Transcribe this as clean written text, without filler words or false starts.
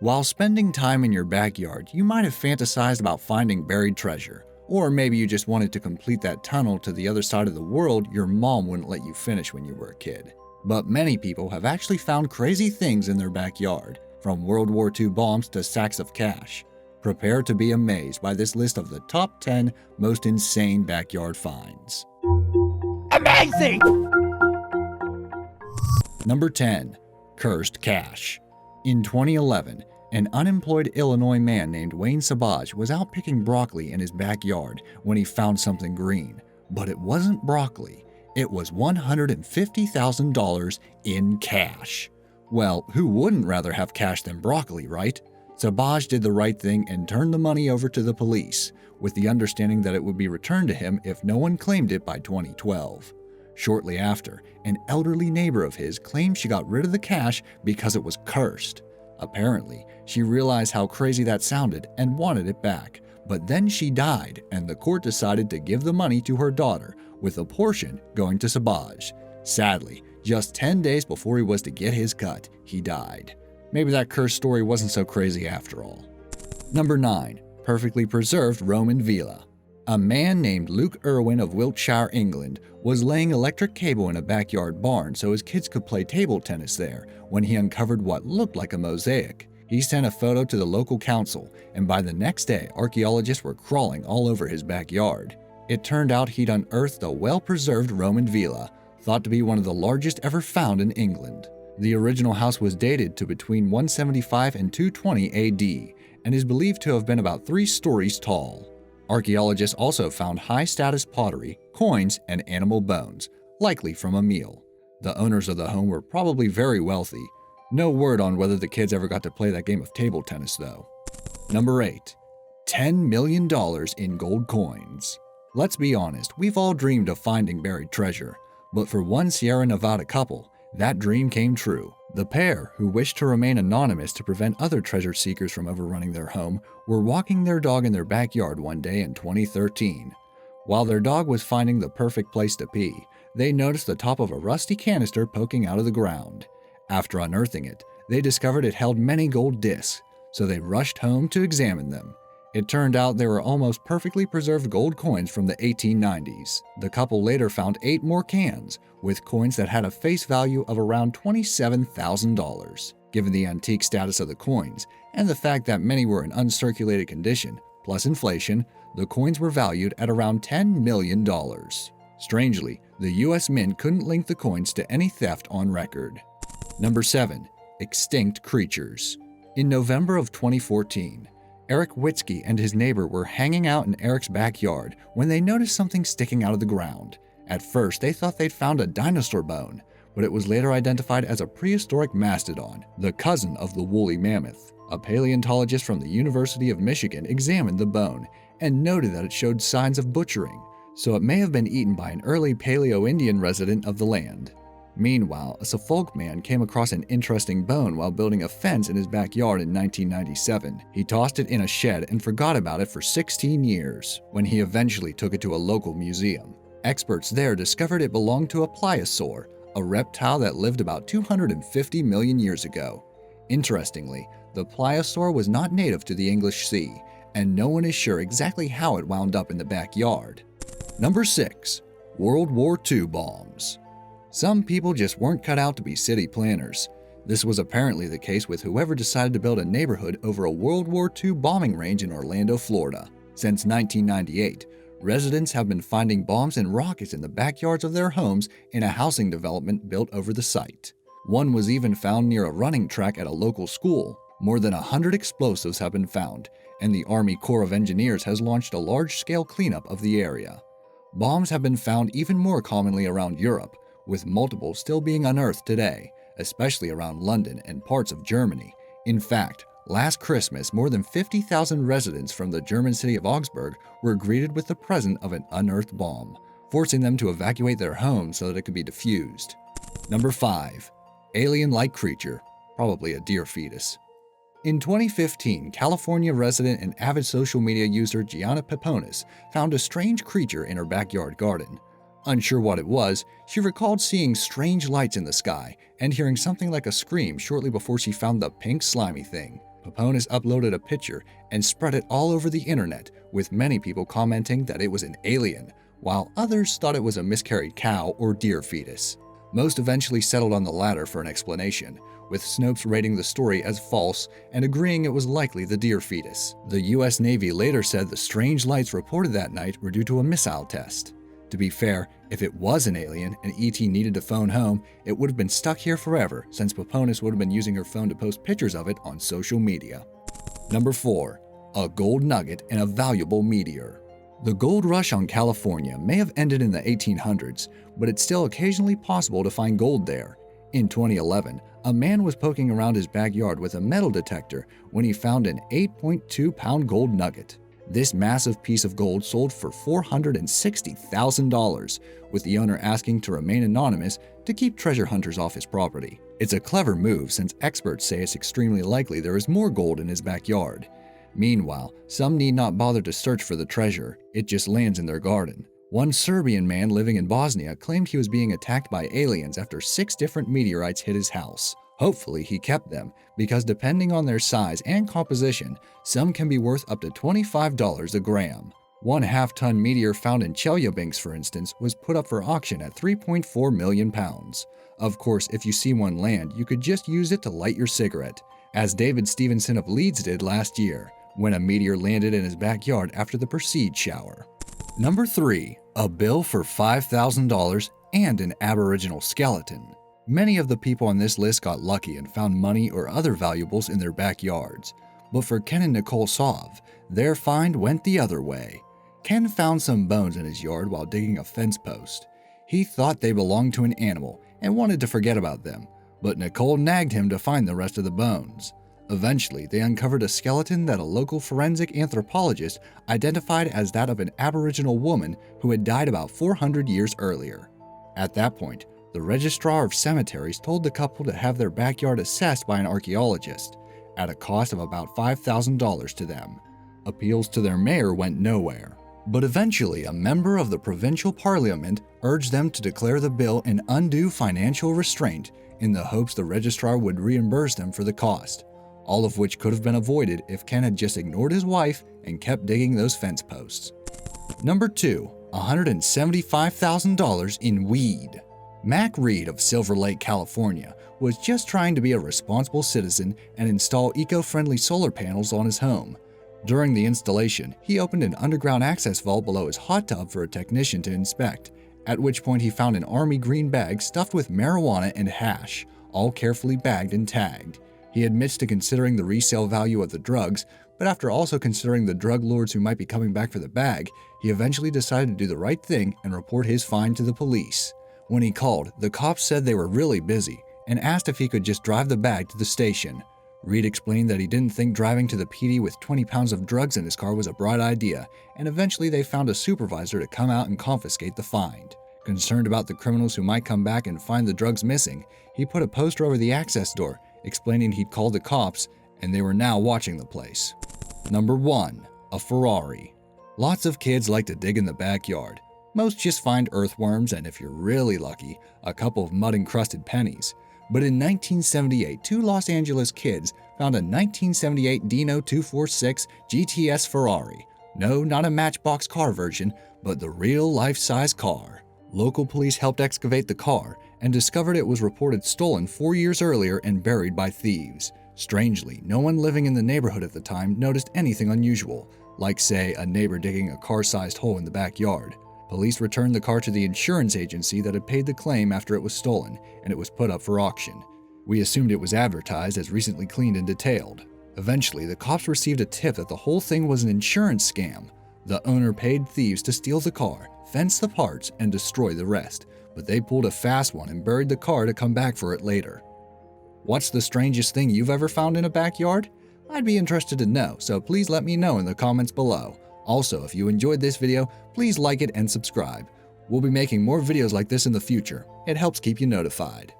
While spending time in your backyard, you might have fantasized about finding buried treasure. Or maybe you just wanted to complete that tunnel to the other side of the world your mom wouldn't let you finish when you were a kid. But many people have actually found crazy things in their backyard, from World War II bombs to sacks of cash. Prepare to be amazed by this list of the top 10 most insane backyard finds. Amazing! Number 10. Cursed cash. In 2011, an unemployed Illinois man named Wayne Sabaj was out picking broccoli in his backyard when he found something green. But it wasn't broccoli. It was $150,000 in cash. Well, who wouldn't rather have cash than broccoli, right? Sabaj did the right thing and turned the money over to the police, with the understanding that it would be returned to him if no one claimed it by 2012. Shortly after, an elderly neighbor of his claimed she got rid of the cash because it was cursed. Apparently, she realized how crazy that sounded and wanted it back, but then she died and the court decided to give the money to her daughter, with a portion going to Sabaj. Sadly, just 10 days before he was to get his cut, he died. Maybe that curse story wasn't so crazy after all. Number 9. Perfectly preserved Roman villa. A man named Luke Irwin of Wiltshire, England, was laying electric cable in a backyard barn so his kids could play table tennis there when he uncovered what looked like a mosaic. He sent a photo to the local council, and by the next day, archaeologists were crawling all over his backyard. It turned out he'd unearthed a well-preserved Roman villa, thought to be one of the largest ever found in England. The original house was dated to between 175 and 220 AD, and is believed to have been about 3 stories tall. Archaeologists also found high-status pottery, coins, and animal bones, likely from a meal. The owners of the home were probably very wealthy. No word on whether the kids ever got to play that game of table tennis, though. Number 8. $10 million in gold coins. Let's be honest, we've all dreamed of finding buried treasure. But for one Sierra Nevada couple, that dream came true. The pair, who wished to remain anonymous to prevent other treasure seekers from overrunning their home, were walking their dog in their backyard one day in 2013. While their dog was finding the perfect place to pee, they noticed the top of a rusty canister poking out of the ground. After unearthing it, they discovered it held many gold discs, so they rushed home to examine them. It turned out they were almost perfectly preserved gold coins from the 1890s. The couple later found 8 more cans, with coins that had a face value of around $27,000. Given the antique status of the coins, and the fact that many were in uncirculated condition, plus inflation, the coins were valued at around $10 million. Strangely, the US Mint couldn't link the coins to any theft on record. Number 7. Extinct creatures. In November of 2014, Eric Witzke and his neighbor were hanging out in Eric's backyard when they noticed something sticking out of the ground. At first, they thought they'd found a dinosaur bone, but it was later identified as a prehistoric mastodon, the cousin of the woolly mammoth. A paleontologist from the University of Michigan examined the bone and noted that it showed signs of butchering, so it may have been eaten by an early Paleo-Indian resident of the land. Meanwhile, a Suffolk man came across an interesting bone while building a fence in his backyard in 1997. He tossed it in a shed and forgot about it for 16 years, when he eventually took it to a local museum. Experts there discovered it belonged to a pliosaur, a reptile that lived about 250 million years ago. Interestingly, the pliosaur was not native to the English Sea, and no one is sure exactly how it wound up in the backyard. Number 6. World War II bombs. Some people just weren't cut out to be city planners. This was apparently the case with whoever decided to build a neighborhood over a World War II bombing range in Orlando, Florida. Since 1998, residents have been finding bombs and rockets in the backyards of their homes in a housing development built over the site. One was even found near a running track at a local school. More than 100 explosives have been found, and the Army Corps of Engineers has launched a large-scale cleanup of the area. Bombs have been found even more commonly around Europe, with multiple still being unearthed today, especially around London and parts of Germany. In fact, last Christmas, more than 50,000 residents from the German city of Augsburg were greeted with the present of an unearthed bomb, forcing them to evacuate their homes so that it could be defused. Number 5. Alien-like creature, probably a deer fetus. In 2015, California resident and avid social media user Gianna Peponis found a strange creature in her backyard garden. Unsure what it was, she recalled seeing strange lights in the sky and hearing something like a scream shortly before she found the pink slimy thing. Peponis uploaded a picture and spread it all over the internet, with many people commenting that it was an alien, while others thought it was a miscarried cow or deer fetus. Most eventually settled on the latter for an explanation, with Snopes rating the story as false and agreeing it was likely the deer fetus. The US Navy later said the strange lights reported that night were due to a missile test. To be fair, if it was an alien and ET needed to phone home, it would have been stuck here forever, since Peponis would have been using her phone to post pictures of it on social media. Number 4. A gold nugget and a valuable meteor. The gold rush on California may have ended in the 1800s, but it's still occasionally possible to find gold there. In 2011, a man was poking around his backyard with a metal detector when he found an 8.2-pound gold nugget. This massive piece of gold sold for $460,000, with the owner asking to remain anonymous to keep treasure hunters off his property. It's a clever move since experts say it's extremely likely there is more gold in his backyard. Meanwhile, some need not bother to search for the treasure, it just lands in their garden. One Serbian man living in Bosnia claimed he was being attacked by aliens after 6 different meteorites hit his house. Hopefully he kept them, because depending on their size and composition, some can be worth up to $25 a gram. One half-ton meteor found in Chelyabinsk, for instance, was put up for auction at 3.4 million pounds. Of course, if you see one land, you could just use it to light your cigarette, as David Stevenson of Leeds did last year, when a meteor landed in his backyard after the Perseid shower. Number 3. A bill for $5,000 and an Aboriginal skeleton. Many of the people on this list got lucky and found money or other valuables in their backyards. But for Ken and Nicole Sov, their find went the other way. Ken found some bones in his yard while digging a fence post. He thought they belonged to an animal and wanted to forget about them, but Nicole nagged him to find the rest of the bones. Eventually, they uncovered a skeleton that a local forensic anthropologist identified as that of an Aboriginal woman who had died about 400 years earlier. At that point, the Registrar of Cemeteries told the couple to have their backyard assessed by an archaeologist, at a cost of about $5,000 to them. Appeals to their mayor went nowhere. But eventually, a member of the provincial parliament urged them to declare the bill an undue financial restraint in the hopes the registrar would reimburse them for the cost, all of which could have been avoided if Ken had just ignored his wife and kept digging those fence posts. Number 2. $175,000 in weed. Mac Reed of Silver Lake, California, was just trying to be a responsible citizen and install eco-friendly solar panels on his home. During the installation, he opened an underground access vault below his hot tub for a technician to inspect, at which point he found an army green bag stuffed with marijuana and hash, all carefully bagged and tagged. He admits to considering the resale value of the drugs, but after also considering the drug lords who might be coming back for the bag, he eventually decided to do the right thing and report his find to the police. When he called, the cops said they were really busy and asked if he could just drive the bag to the station. Reed explained that he didn't think driving to the PD with 20 pounds of drugs in his car was a bright idea, and eventually they found a supervisor to come out and confiscate the find. Concerned about the criminals who might come back and find the drugs missing, he put a poster over the access door explaining he'd called the cops and they were now watching the place. Number 1. A Ferrari. Lots of kids like to dig in the backyard. Most just find earthworms and, if you're really lucky, a couple of mud-encrusted pennies. But in 1978, 2 Los Angeles kids found a 1978 Dino 246 GTS Ferrari. No, not a Matchbox car version, but the real life-size car. Local police helped excavate the car and discovered it was reported stolen 4 years earlier and buried by thieves. Strangely, no one living in the neighborhood at the time noticed anything unusual, like, say, a neighbor digging a car-sized hole in the backyard. Police returned the car to the insurance agency that had paid the claim after it was stolen, and it was put up for auction. We assumed it was advertised as recently cleaned and detailed. Eventually, the cops received a tip that the whole thing was an insurance scam. The owner paid thieves to steal the car, fence the parts, and destroy the rest, but they pulled a fast one and buried the car to come back for it later. What's the strangest thing you've ever found in a backyard? I'd be interested to know, so please let me know in the comments below. Also, if you enjoyed this video, please like it and subscribe. We'll be making more videos like this in the future. It helps keep you notified.